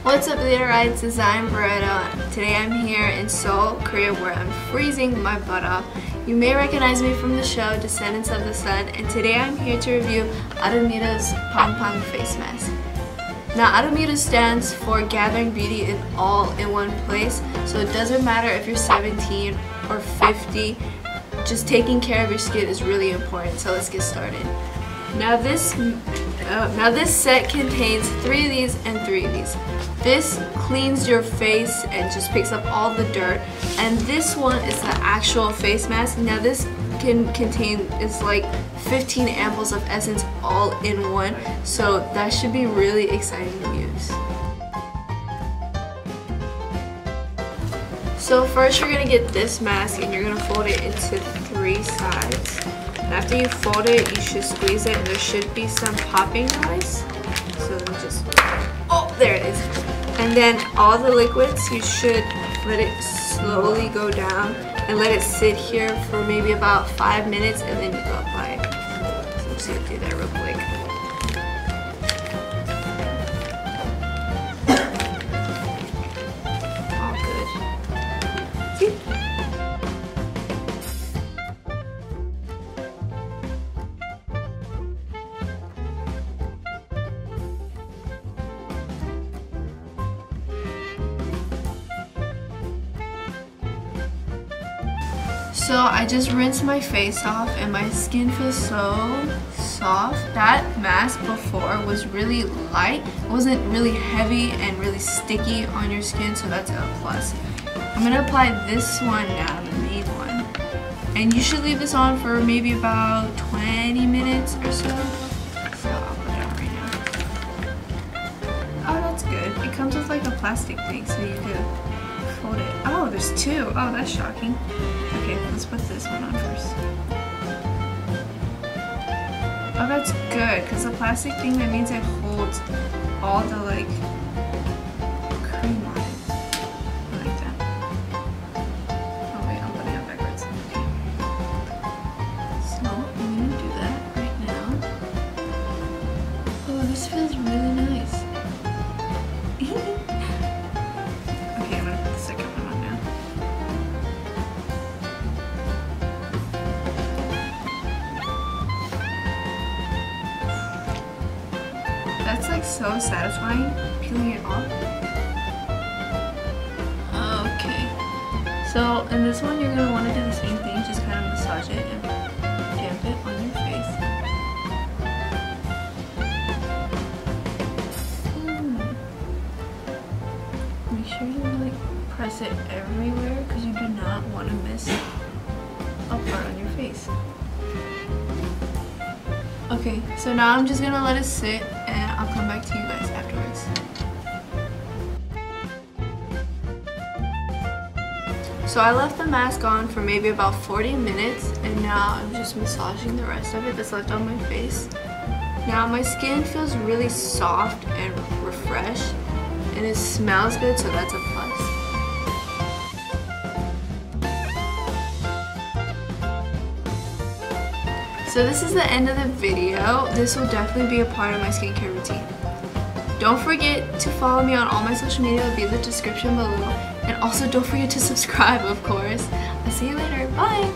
What's up, Leaderites? It's Zyon Barreto. Today I'm here in Seoul, Korea, where I'm freezing my butt off. You may recognize me from the show Descendants of the Sun, and today I'm here to review Arumiru's Pang Pang face mask. Now, Arumiru stands for gathering beauty in all in one place, so it doesn't matter if you're 17 or 50, just taking care of your skin is really important, so let's get started. Now this set contains 3 of these and 3 of these. This cleans your face and just picks up all the dirt, and this one is the actual face mask. Now this can contain, it's like 15 ampoules of essence all in one, so that should be really exciting to use. So first you're going to get this mask and you're going to fold it into 3 sides. And after you fold it, you should squeeze it and there should be some popping noise. So let me just, oh, there it is. And then all the liquids, you should let it slowly go down and let it sit here for maybe about 5 minutes, and then you go apply it. So I'm just gonna do that real quick. All good. See? So I just rinsed my face off and my skin feels so soft. That mask before was really light. It wasn't really heavy and really sticky on your skin, so that's a plus. I'm going to apply this one now, the main one. And you should leave this on for maybe about 20 minutes or so. So I'll put it on right now. Oh, that's good. It comes with like a plastic thing, so you could fold it. Oh, there's 2. Oh, that's shocking. Okay, let's put this one on first. Oh, that's good, because the plastic thing, that means it holds all the like cream on it. I like that. Oh wait, I'm putting it backwards. Okay. So I'm gonna do that right now. Oh, this feels really nice. Okay, I'm gonna put the second one on now. That's like so satisfying, peeling it off. Okay. So in this one, you're going to want to do the same thing, just kind of massage it and damp it on your face. Make sure you like press it everywhere, because you do not want to miss a part on your face. Okay, so now I'm just going to let it sit and I'll come back to you guys afterwards. So I left the mask on for maybe about 40 minutes and now I'm just massaging the rest of it that's left on my face. Now my skin feels really soft and refreshed and it smells good, so that's a plus. So this is the end of the video. This will definitely be a part of my skincare routine. Don't forget to follow me on all my social media, it'll be in the description below. And also don't forget to subscribe, of course. I'll see you later. Bye!